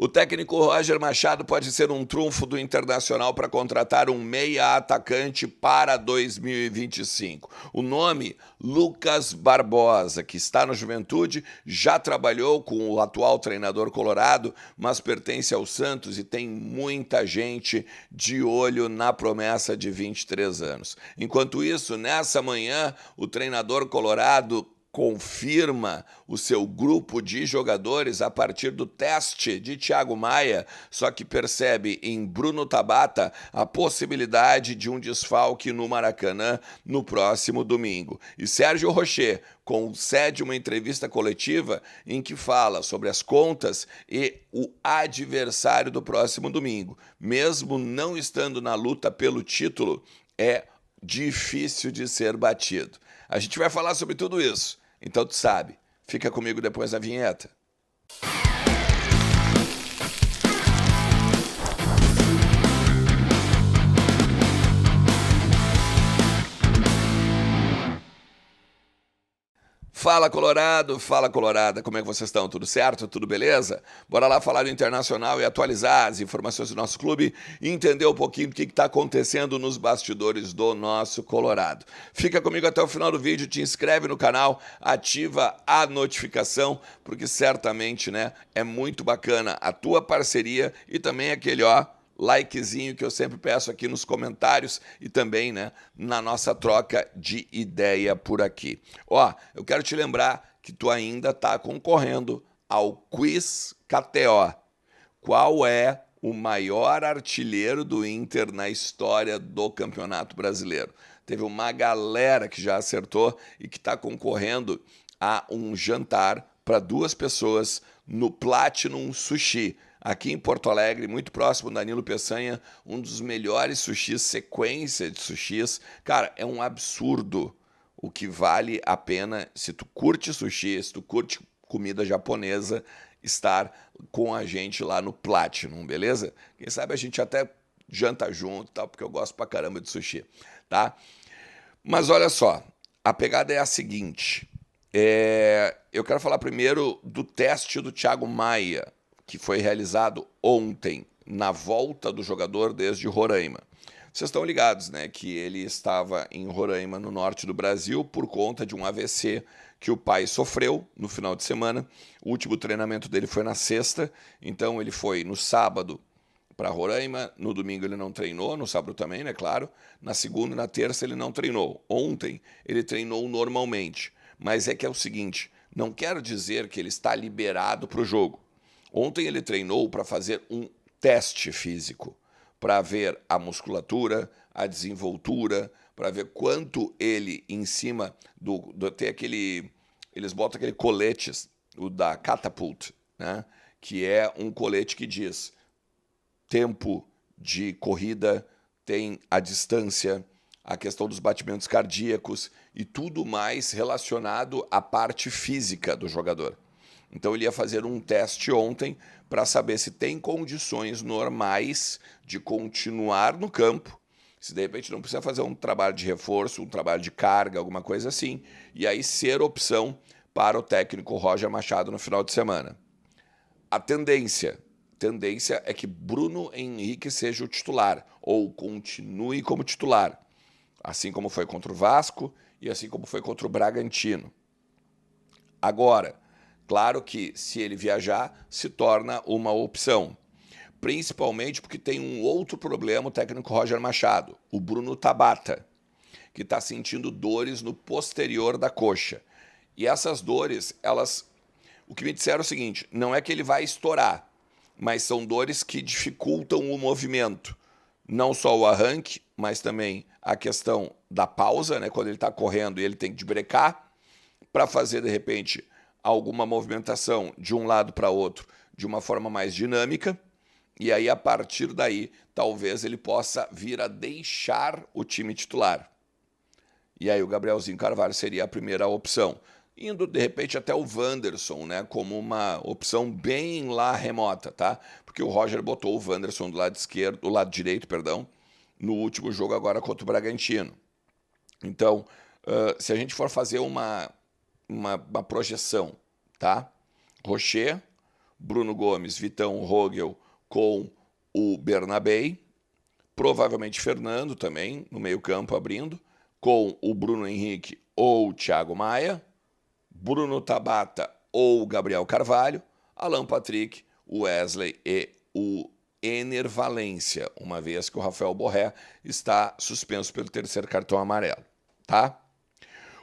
O técnico Roger Machado pode ser um trunfo do Internacional para contratar um meia atacante para 2025. O nome, Lucas Barbosa, que está no Juventude, já trabalhou com o atual treinador colorado, mas pertence ao Santos e tem muita gente de olho na promessa de 23 anos. Enquanto isso, nessa manhã, o treinador colorado confirma o seu grupo de jogadores a partir do teste de Thiago Maia, só que percebe em Bruno Tabata a possibilidade de um desfalque no Maracanã no próximo domingo. E Sérgio Rocher concede uma entrevista coletiva em que fala sobre as contas e o adversário do próximo domingo. Mesmo não estando na luta pelo título, é difícil de ser batido. A gente vai falar sobre tudo isso. Então tu sabe, fica comigo depois da vinheta. Fala Colorado, fala Colorada, como é que vocês estão? Tudo certo? Tudo beleza? Bora lá falar do Internacional e atualizar as informações do nosso clube e entender um pouquinho o que está acontecendo nos bastidores do nosso Colorado. Fica comigo até o final do vídeo, te inscreve no canal, ativa a notificação, porque certamente, né, é muito bacana a tua parceria e também aquele, likezinho que eu sempre peço aqui nos comentários e também, né, na nossa troca de ideia por aqui. Eu quero te lembrar que tu ainda está concorrendo ao Quiz KTO. Qual é o maior artilheiro do Inter na história do Campeonato Brasileiro? Teve uma galera que já acertou e que está concorrendo a um jantar para 2 pessoas no Platinum Sushi, aqui em Porto Alegre, muito próximo do Danilo Peçanha, um dos melhores sushis, sequência de sushis. Cara, é um absurdo o que vale a pena, se tu curte sushi, se tu curte comida japonesa, estar com a gente lá no Platinum, beleza? Quem sabe a gente até janta junto, tá? Porque eu gosto pra caramba de sushi, tá? Mas olha só, a pegada é a seguinte, eu quero falar primeiro do teste do Thiago Maia, que foi realizado ontem, na volta do jogador desde Roraima. Vocês estão ligados, né, que ele estava em Roraima, no norte do Brasil, por conta de um AVC que o pai sofreu no final de semana. O último treinamento dele foi na sexta, então ele foi no sábado para Roraima, no domingo ele não treinou, no sábado também, né, claro. Na segunda e na terça ele não treinou. Ontem ele treinou normalmente, mas é que é o seguinte, não quero dizer que ele está liberado para o jogo. Ontem ele treinou para fazer um teste físico, para ver a musculatura, a desenvoltura, para ver quanto ele em cima tem aquele, eles botam aquele colete, o da Catapult, né? Que é um colete que diz tempo de corrida, tem a distância, a questão dos batimentos cardíacos e tudo mais relacionado à parte física do jogador. Então ele ia fazer um teste ontem para saber se tem condições normais de continuar no campo, se de repente não precisa fazer um trabalho de reforço, um trabalho de carga, alguma coisa assim, e aí ser opção para o técnico Roger Machado no final de semana. A tendência é que Bruno Henrique seja o titular, ou continue como titular, assim como foi contra o Vasco e assim como foi contra o Bragantino. Agora, claro que se ele viajar, se torna uma opção. Principalmente porque tem um outro problema o técnico Roger Machado, o Bruno Tabata, que está sentindo dores no posterior da coxa. E essas dores, o que me disseram é o seguinte, não é que ele vai estourar, mas são dores que dificultam o movimento. Não só o arranque, mas também a questão da pausa, né? Quando ele está correndo e ele tem que brecar para fazer, de repente, alguma movimentação de um lado para outro de uma forma mais dinâmica, e aí a partir daí talvez ele possa vir a deixar o time titular. E aí o Gabrielzinho Carvalho seria a primeira opção, indo de repente até o Wanderson, né, como uma opção bem lá remota, tá? Porque o Roger botou o Wanderson do lado esquerdo, do lado direito, perdão, no último jogo agora contra o Bragantino. Então, se a gente for fazer uma projeção, tá? Rocher, Bruno Gomes, Vitão, Rogel com o Bernabei, provavelmente Fernando também no meio-campo abrindo, com o Bruno Henrique ou o Thiago Maia, Bruno Tabata ou Gabriel Carvalho, Alan Patrick, Wesley e o Ener Valencia, uma vez que o Rafael Borré está suspenso pelo terceiro cartão amarelo, tá?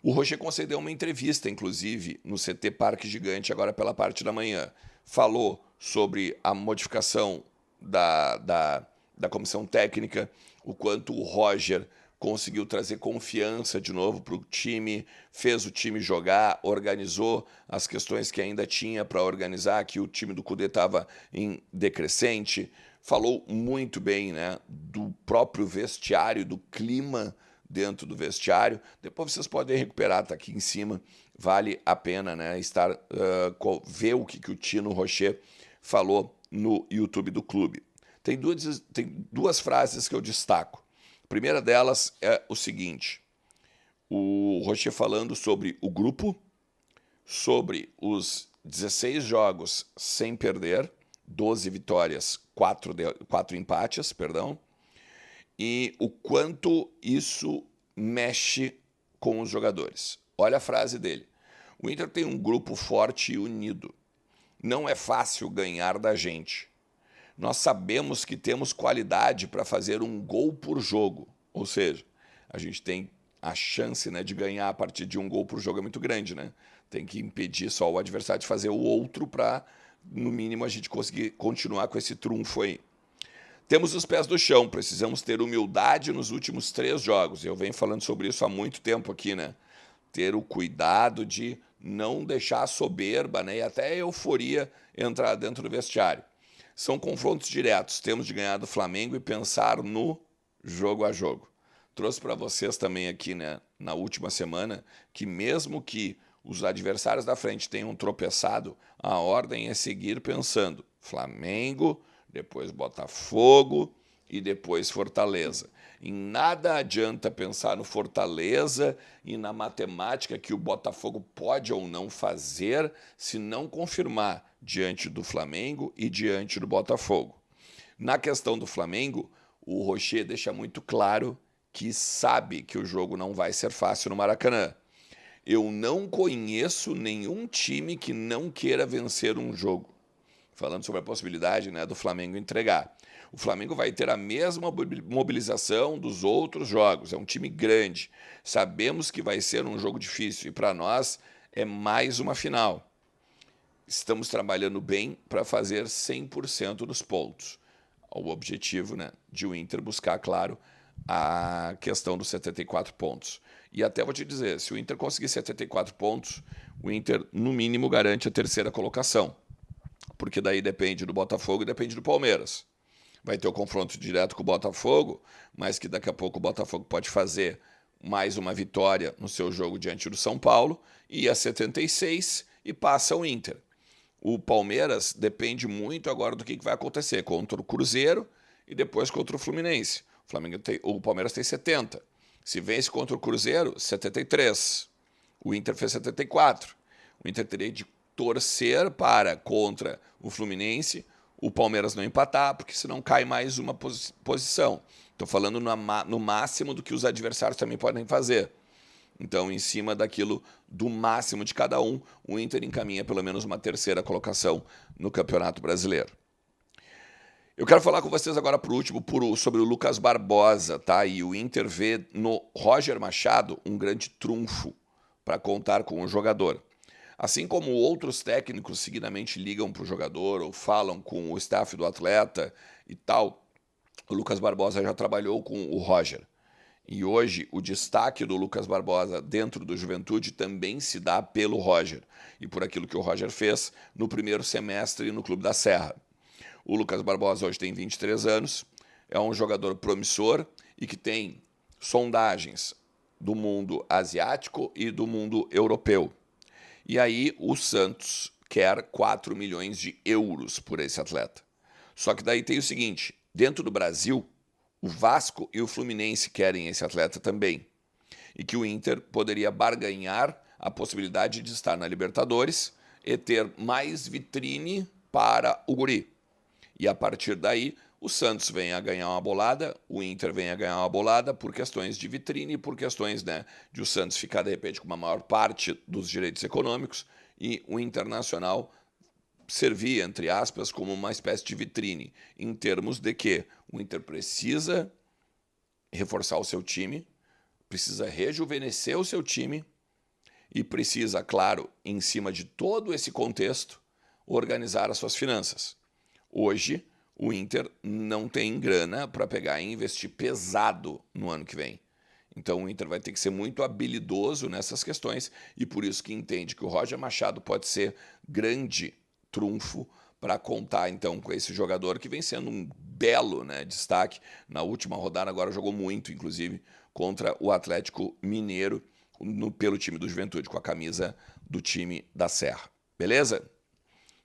O Rocher concedeu uma entrevista, inclusive, no CT Parque Gigante, agora pela parte da manhã. Falou sobre a modificação da comissão técnica, o quanto o Roger conseguiu trazer confiança de novo para o time, fez o time jogar, organizou as questões que ainda tinha para organizar, que o time do Cudê estava em decrescente. Falou muito bem, né, do próprio vestiário, do clima dentro do vestiário. Depois vocês podem recuperar, tá aqui em cima. Vale a pena, né, ver o que o Tino Rocher falou no YouTube do clube. Tem duas frases que eu destaco. A primeira delas é o seguinte: o Rocher falando sobre o grupo, sobre os 16 jogos sem perder, 12 vitórias, 4 empates, perdão, e o quanto isso mexe com os jogadores. Olha a frase dele: o Inter tem um grupo forte e unido. Não é fácil ganhar da gente. Nós sabemos que temos qualidade para fazer um gol por jogo. Ou seja, a gente tem a chance, né, de ganhar a partir de um gol por jogo é muito grande, né? Tem que impedir só o adversário de fazer o outro para, no mínimo, a gente conseguir continuar com esse trunfo aí. Temos os pés no chão, precisamos ter humildade nos últimos 3 jogos. Eu venho falando sobre isso há muito tempo aqui, né? Ter o cuidado de não deixar a soberba, né, e até a euforia entrar dentro do vestiário. São confrontos diretos, temos de ganhar do Flamengo e pensar no jogo a jogo. Trouxe para vocês também aqui, né, na última semana, que mesmo que os adversários da frente tenham tropeçado, a ordem é seguir pensando Flamengo, depois Botafogo e depois Fortaleza. Em nada adianta pensar no Fortaleza e na matemática que o Botafogo pode ou não fazer se não confirmar diante do Flamengo e diante do Botafogo. Na questão do Flamengo, o Rocher deixa muito claro que sabe que o jogo não vai ser fácil no Maracanã. Eu não conheço nenhum time que não queira vencer um jogo. Falando sobre a possibilidade, né, do Flamengo entregar. O Flamengo vai ter a mesma mobilização dos outros jogos. É um time grande. Sabemos que vai ser um jogo difícil e para nós é mais uma final. Estamos trabalhando bem para fazer 100% dos pontos. O objetivo, né, de o Inter buscar, claro, a questão dos 74 pontos. E até vou te dizer, se o Inter conseguir 74 pontos, o Inter, no mínimo, garante a terceira colocação. Porque daí depende do Botafogo e depende do Palmeiras. Vai ter o confronto direto com o Botafogo, mas que daqui a pouco o Botafogo pode fazer mais uma vitória no seu jogo diante do São Paulo, e a 76 e passa o Inter. O Palmeiras depende muito agora do que vai acontecer contra o Cruzeiro e depois contra o Fluminense. O Palmeiras tem 70. Se vence contra o Cruzeiro, 73. O Inter fez 74. O Inter teria de torcer para, contra o Fluminense, o Palmeiras não empatar, porque senão cai mais uma posição. Estou falando no máximo do que os adversários também podem fazer. Então, em cima daquilo do máximo de cada um, o Inter encaminha pelo menos uma terceira colocação no Campeonato Brasileiro. Eu quero falar com vocês agora, por último, sobre o Lucas Barbosa, tá? E o Inter vê no Roger Machado um grande trunfo para contar com o jogador. Assim como outros técnicos seguidamente ligam para o jogador ou falam com o staff do atleta e tal, o Lucas Barbosa já trabalhou com o Roger. E hoje o destaque do Lucas Barbosa dentro do Juventude também se dá pelo Roger e por aquilo que o Roger fez no primeiro semestre no Clube da Serra. O Lucas Barbosa hoje tem 23 anos, é um jogador promissor e que tem sondagens do mundo asiático e do mundo europeu. E aí o Santos quer 4 milhões de euros por esse atleta. Só que daí tem o seguinte, dentro do Brasil, o Vasco e o Fluminense querem esse atleta também. E que o Inter poderia barganhar a possibilidade de estar na Libertadores e ter mais vitrine para o guri. E a partir daí, o Santos vem a ganhar uma bolada, o Inter vem a ganhar uma bolada por questões de vitrine, por questões, né, de o Santos ficar, de repente, com uma maior parte dos direitos econômicos e o Internacional servir, entre aspas, como uma espécie de vitrine, em termos de que o Inter precisa reforçar o seu time, precisa rejuvenescer o seu time e precisa, claro, em cima de todo esse contexto, organizar as suas finanças. Hoje, o Inter não tem grana para pegar e investir pesado no ano que vem. Então o Inter vai ter que ser muito habilidoso nessas questões e por isso que entende que o Roger Machado pode ser grande trunfo para contar então com esse jogador que vem sendo um belo, né, destaque. Na última rodada agora jogou muito, inclusive, contra o Atlético Mineiro pelo time do Juventude, com a camisa do time da Serra. Beleza?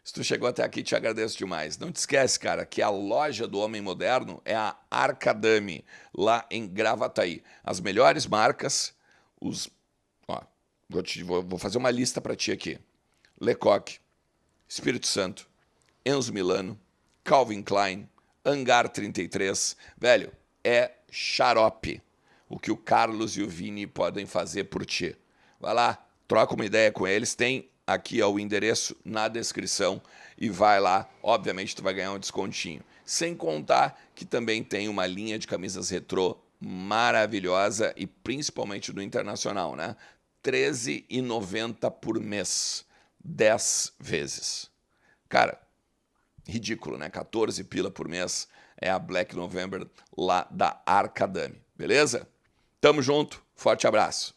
Se tu chegou até aqui, te agradeço demais. Não te esquece, cara, que a loja do Homem Moderno é a Arcadame, lá em Gravataí. As melhores marcas, Ó, vou fazer uma lista para ti aqui. Lecoq, Espírito Santo, Enzo Milano, Calvin Klein, Hangar 33. Velho, é xarope o que o Carlos e o Vini podem fazer por ti. Vai lá, troca uma ideia com eles, tem aqui ó, o endereço na descrição e vai lá, obviamente tu vai ganhar um descontinho. Sem contar que também tem uma linha de camisas retrô maravilhosa e principalmente do Internacional, né? R$13,90 por mês, 10 vezes. Cara, ridículo, né? 14 pila por mês é a Black November lá da Arcadame, beleza? Tamo junto, forte abraço.